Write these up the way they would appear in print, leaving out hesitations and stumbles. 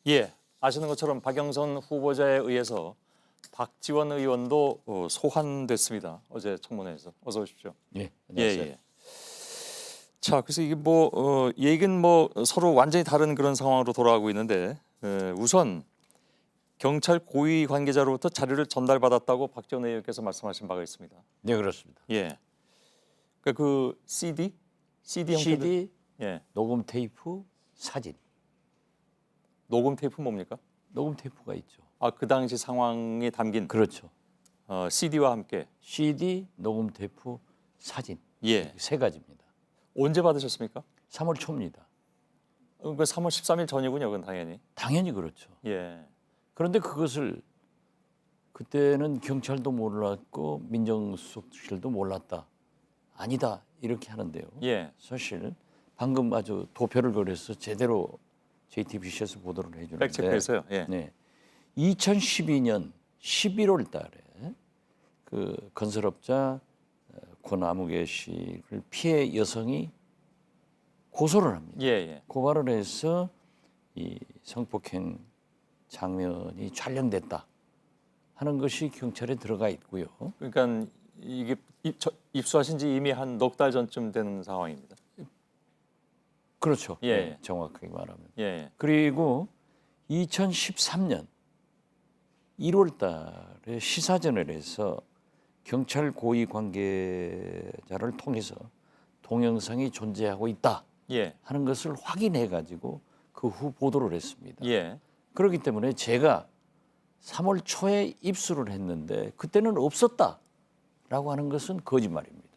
예, 아시는 것처럼 박영선 후보자에 의해서 박지원 의원도 소환됐습니다. 어제 청문회에서. 어서 오십시오. 예, 안녕하세요. 예. 자, 그래서 이게 얘기는 서로 완전히 다른 그런 상황으로 돌아가고 있는데 우선 경찰 고위 관계자로부터 자료를 전달받았다고 박지원 의원께서 말씀하신 바가 있습니다. 네, 그렇습니다. 예, 그러니까 그 CD 형태들. CD, 예, 녹음 테이프, 사진. 녹음 테이프 뭡니까? 녹음 테이프가 있죠. 아, 그 당시 상황이 담긴 그렇죠. CD와 함께. CD, 녹음 테이프, 사진. 예. 세 가지입니다. 언제 받으셨습니까? 3월 초입니다. 그 3월 13일 전이군요, 그건 당연히. 당연히 그렇죠. 예. 그런데 그것을 그때는 경찰도 몰랐고 민정수석실도 몰랐다. 아니다 이렇게 하는데요. 예. 사실 방금 아주 도표를 그려서 제대로 JTBC에서 보도를 해주는데 백체크해서요. 예. 네, 2012년 11월 달에 그 건설업자 권아무개 씨를 피해 여성이 고소를 합니다. 예. 고발을 해서 이 성폭행 장면이 촬영됐다 하는 것이 경찰에 들어가 있고요. 그러니까 이게 입수하신 지 이미 한 넉 달 전쯤 되는 상황입니다. 그렇죠. 예. 네, 정확하게 말하면. 예. 그리고 2013년 1월 달에 시사전을 해서 경찰 고위 관계자를 통해서 동영상이 존재하고 있다 예. 하는 것을 확인해 가지고 그 후 보도를 했습니다. 예. 그렇기 때문에 제가 3월 초에 입수를 했는데 그때는 없었다라고 하는 것은 거짓말입니다.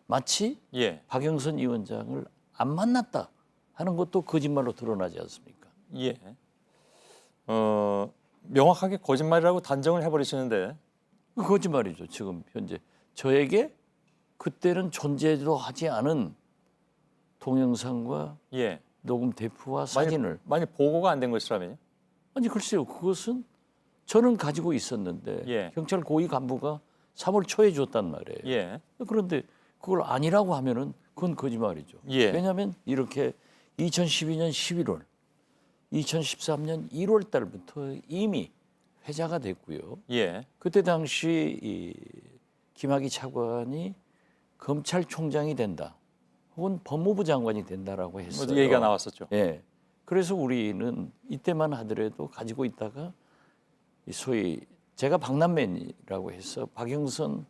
마치 예. 박영선 위원장을 안 만났다 하는 것도 거짓말로 드러나지 않습니까? 예. 명확하게 거짓말이라고 단정을 해버리시는데. 그 거짓말이죠. 지금 현재 저에게 그때는 존재도 하지 않은 동영상과 예. 녹음 테이프와 사진을 만약 보고가 안 된 것이라면요? 아니 글쎄요. 그것은 저는 가지고 있었는데 예. 경찰 고위 간부가 3월 초에 줬단 말이에요. 예. 그런데 그걸 아니라고 하면은 그건 거짓말이죠. 예. 왜냐하면 이렇게 2012년 11월, 2013년 1월 달부터 이미 회자가 됐고요. 예. 그때 당시 이 김학의 차관이 검찰총장이 된다, 혹은 법무부 장관이 된다라고 했어요. 얘기가 나왔었죠. 예. 그래서 우리는 이때만 하더라도 가지고 있다가 소위 제가 박남매라고 해서 박영선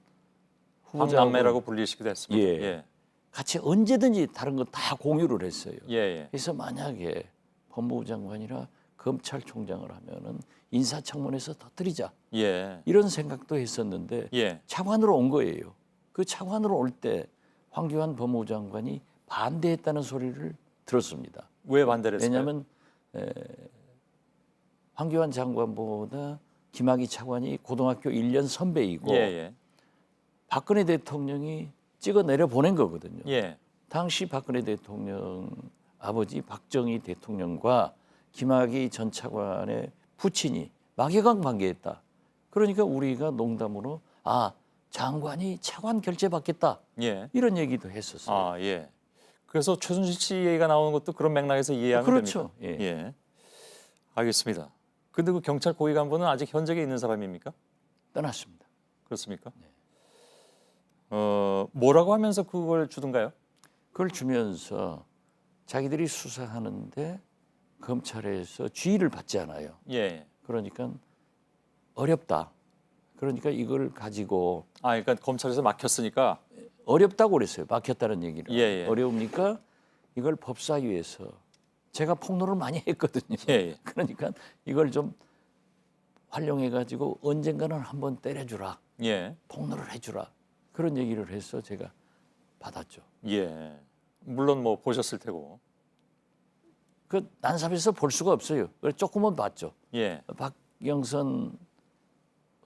후보자하고 박남매라고 불리시기도 했습니다. 예. 예. 같이 언제든지 다른 거 다 공유를 했어요. 예. 그래서 만약에 법무부 장관이라 검찰총장을 하면은 인사청문회에서 터뜨리자 예. 이런 생각도 했었는데 예. 차관으로 온 거예요. 그 차관으로 올 때 황교안 법무부 장관이 반대했다는 소리를 들었습니다. 왜 반대를 했어요? 왜냐하면 황교안 장관보다 김학의 차관이 고등학교 1년 선배이고 예. 박근혜 대통령이 찍어 내려 보낸 거거든요. 예. 당시 박근혜 대통령 아버지 박정희 대통령과 김학의 전 차관의 부친이 막연한 관계였다. 그러니까 우리가 농담으로 장관이 차관 결재 받겠다 예. 이런 얘기도 했었어요. 아, 예. 그래서 최순실 씨 얘기가 나오는 것도 그런 맥락에서 이해하면 그렇죠. 됩니까? 예. 예. 알겠습니다. 근데 그 경찰 고위 간부는 아직 현직에 있는 사람입니까? 떠났습니다. 그렇습니까? 뭐라고 하면서 그걸 주던가요? 그걸 주면서 자기들이 수사하는데 검찰에서 지휘를 받지 않아요. 예. 그러니까 어렵다. 그러니까 이걸 가지고 그러니까 검찰에서 막혔으니까. 어렵다고 그랬어요. 막혔다는 얘기를. 예. 어려우니까 이걸 법사위에서 제가 폭로를 많이 했거든요. 예. 그러니까 이걸 좀 활용해 가지고 언젠가는 한번 때려주라. 예. 폭로를 해주라. 그런 얘기를 해서 제가 받았죠. 예. 물론 뭐 보셨을 테고. 그 난삽에서 볼 수가 없어요. 그래서 조금은 봤죠. 예. 박영선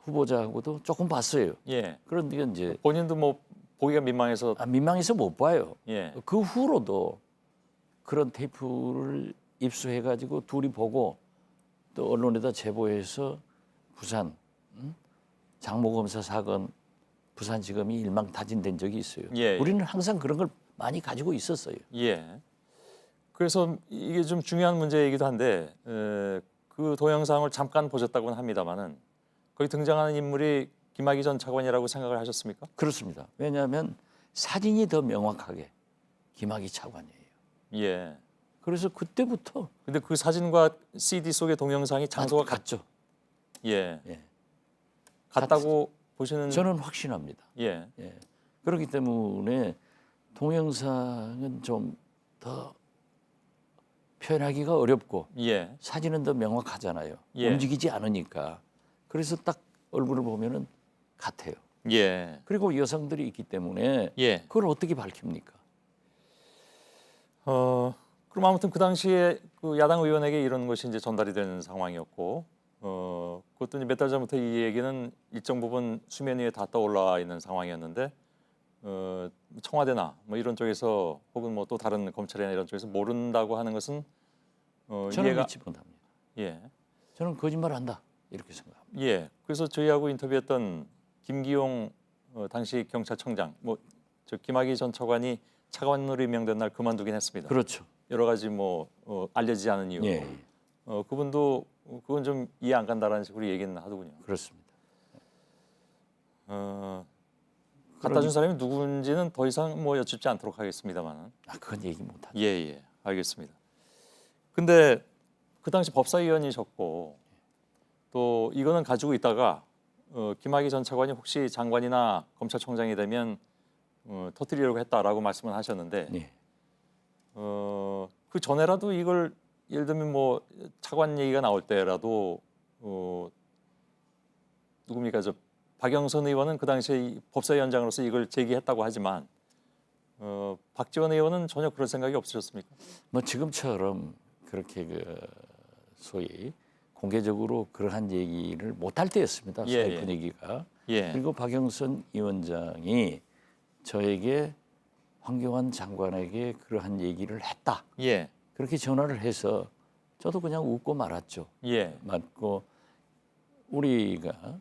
후보자하고도 조금 봤어요. 예. 그런데 이제 본인도 뭐 보기가 민망해서. 민망해서 못 봐요. 예. 그 후로도 그런 테이프를 입수해 가지고 둘이 보고 또 언론에다 제보해서 부산 장모검사 사건 부산지검이 일망타진된 적이 있어요. 예. 우리는 항상 그런 걸 많이 가지고 있었어요. 예. 그래서 이게 좀 중요한 문제이기도 한데 그 동영상을 잠깐 보셨다고는 합니다만은 거기 등장하는 인물이 김학의 전 차관이라고 생각을 하셨습니까? 그렇습니다. 왜냐하면 사진이 더 명확하게 김학의 차관이에요. 예. 그래서 그때부터 근데 그 사진과 CD 속의 동영상이 장소가 같죠. 예. 예. 같다고 보시는 저는 확신합니다. 예. 예. 그렇기 때문에 동영상은 좀 더 표현하기가 어렵고 예. 사진은 더 명확하잖아요. 예. 움직이지 않으니까. 그래서 딱 얼굴을 보면은 같아요. 예. 그리고 여성들이 있기 때문에 예. 그걸 어떻게 밝힙니까? 그럼 아무튼 그 당시에 그 야당 의원에게 이런 것이 이제 전달이 되는 상황이었고 그것도 몇 달 전부터 이 얘기는 일정 부분 수면 위에 다 떠올라 있는 상황이었는데 청와대나 뭐 이런 쪽에서 혹은 뭐 또 다른 검찰이나 이런 쪽에서 모른다고 하는 것은 저는 이해가 믿지 못합니다. 예. 저는 거짓말한다 이렇게 생각합니다. 예. 그래서 저희하고 인터뷰했던 김기용 당시 경찰청장 뭐 저 김학의 전 차관이 차관으로 임명된 날 그만두긴 했습니다. 그렇죠. 여러 가지 뭐 알려지지 않은 이유로 예, 그분도 그건 좀 이해 안 간다라는 식으로 얘기는 하더군요. 그렇습니다. 갖다 준 사람이 누군지는 더 이상 뭐 여쭙지 않도록 하겠습니다만. 그건 얘기 못하죠. 예, 알겠습니다. 근데 그 당시 법사위원이셨고 또 이거는 가지고 있다가 김학의 전 차관이 혹시 장관이나 검찰총장이 되면 터뜨리려고 했다라고 말씀을 하셨는데 예. 그 전에라도 이걸 예를 들면 뭐 차관 얘기가 나올 때라도 누굽니까 저 박영선 의원은 그 당시에 이 법사위원장으로서 이걸 제기했다고 하지만 박지원 의원은 전혀 그럴 생각이 없으셨습니까? 뭐 지금처럼 그렇게 그 소위 공개적으로 그러한 얘기를 못할 때였습니다. 예, 사회 예. 분위기가. 예, 그리고 박영선 위원장이 저에게 황교안 장관에게 그러한 얘기를 했다. 예, 그렇게 전화를 해서 저도 그냥 웃고 말았죠. 예, 맞고 우리가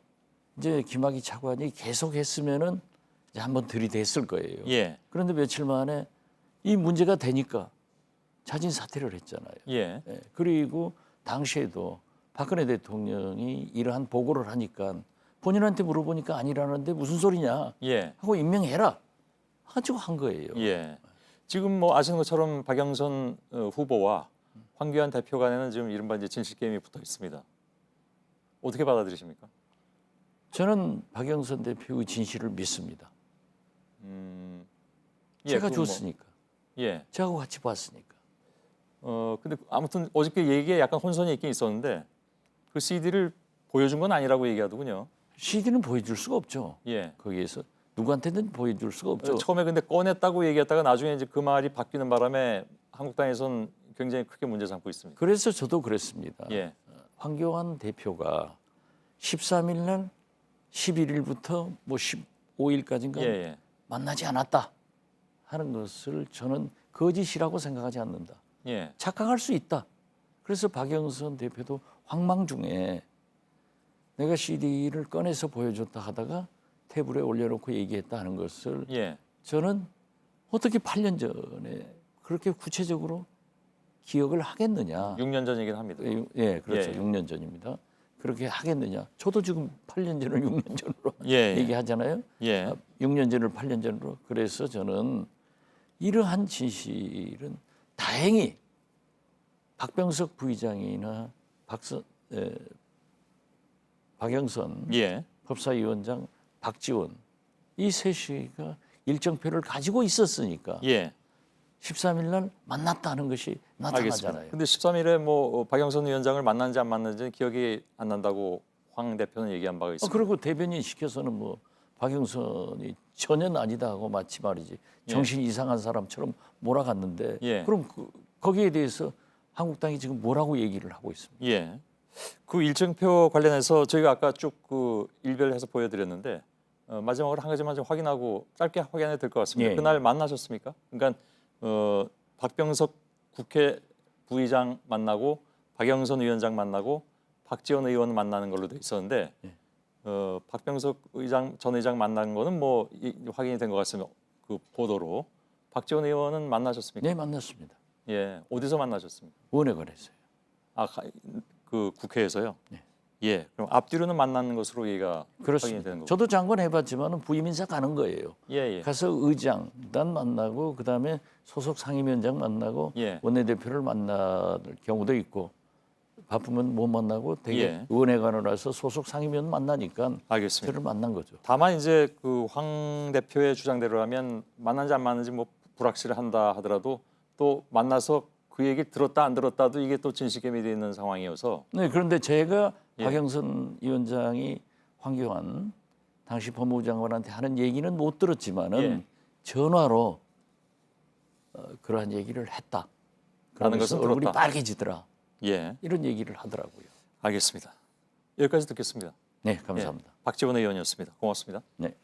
이제 김학의 차관이 계속했으면은 이제 한번 들이댔을 거예요. 예, 그런데 며칠 만에 이 문제가 되니까 자진 사퇴를 했잖아요. 예, 예, 그리고 당시에도 박근혜 대통령이 이러한 보고를 하니까 본인한테 물어보니까 아니라는데 무슨 소리냐 예, 하고 임명해라 가지고 한 거예요. 예. 지금 뭐 아시는 것처럼 박영선 후보와 황교안 대표 간에는 지금 이른바 이제 진실 게임이 붙어 있습니다. 어떻게 받아들이십니까? 저는 박영선 대표의 진실을 믿습니다. 예, 제가 그건 뭐, 줬으니까. 예. 제가 같이 봤으니까. 근데 아무튼 어저께 얘기에 약간 혼선이 있긴 있었는데 그 CD를 보여준 건 아니라고 얘기하더군요. CD는 보여줄 수가 없죠. 예. 거기에서 누구한테든 보여줄 수가 없죠. 처음에 근데 꺼냈다고 얘기했다가 나중에 이제 그 말이 바뀌는 바람에 한국당에선 굉장히 크게 문제 삼고 있습니다. 그래서 저도 그랬습니다. 예. 황교안 대표가 13일 날 11일부터 뭐 15일까지인가 예, 예. 만나지 않았다 하는 것을 저는 거짓이라고 생각하지 않는다. 예. 착각할 수 있다. 그래서 박영선 대표도 황망 중에 내가 CD를 꺼내서 보여줬다 하다가 테이블에 올려놓고 얘기했다 하는 것을 예. 저는 어떻게 8년 전에 그렇게 구체적으로 기억을 하겠느냐. 6년 전이긴 합니다. 예, 그렇죠. 예. 6년 전입니다. 그렇게 하겠느냐. 저도 지금 8년 전을 6년 전으로 예, 예. 얘기하잖아요. 예. 6년 전을 8년 전으로. 그래서 저는 이러한 진실은 다행히 박병석 부의장이나 박영선 예. 법사위원장, 박지원 이 셋이가 일정표를 가지고 있었으니까 예. 13일 날 만났다는 것이 알겠습니다. 나타나잖아요. 근데 13일에 뭐 박영선 위원장을 만난지 안 만난지 기억이 안 난다고 황 대표는 얘기한 바가 있습니다. 그리고 대변인 시켜서는 뭐 박영선이 전혀 아니다 하고 마치 말이지 정신 이상한 사람처럼 몰아갔는데 예. 그럼 거기에 대해서 한국당이 지금 뭐라고 얘기를 하고 있습니까? 예. 그 일정표 관련해서 저희가 아까 쭉 그 일별해서 보여드렸는데 마지막으로 한 가지만 좀 확인하고 짧게 확인해야 될 것 같습니다. 예. 그날 만나셨습니까? 그러니까 박병석 국회 부의장 만나고 박영선 위원장 만나고 박지원 의원 만나는 걸로 돼 있었는데 박병석 전 의장 만난 거는 뭐 확인이 된 것 같습니다. 그 보도로 박지원 의원은 만나셨습니까? 네, 만났습니다. 예, 어디서 만나셨습니까? 원외관에서요. 아, 그 국회에서요. 네. 예. 그럼 앞뒤로는 만나는 것으로 얘기가 확인이 그렇습니다. 되는 거고. 저도 장관 해봤지만은 부임 인사 가는 거예요. 예, 예. 가서 의장 일단 만나고 그다음에 소속 상임위원장 만나고 예. 원내대표를 만날 경우도 있고 바쁘면 못 만나고 되게 예. 의원회관으로 와서 소속 상임위원 만나니까 알겠습니다. 저를 만난 거죠. 다만 이제 그 황 대표의 주장대로라면 만난지 안 만난지 뭐 불확실한다 하더라도 또 만나서 그 얘기 들었다 안 들었다도 이게 또 진실게임이 되는 상황이어서 네, 그런데 제가 예. 박영선 위원장이 황교안 당시 법무부 장관한테 하는 얘기는 못 들었지만은 예. 전화로 그러한 얘기를 했다. 라는 그러면서 것은 얼굴이 들었다. 빨개지더라. 예. 이런 얘기를 하더라고요. 알겠습니다. 여기까지 듣겠습니다. 네, 감사합니다. 예. 박지원 의원이었습니다. 고맙습니다. 네.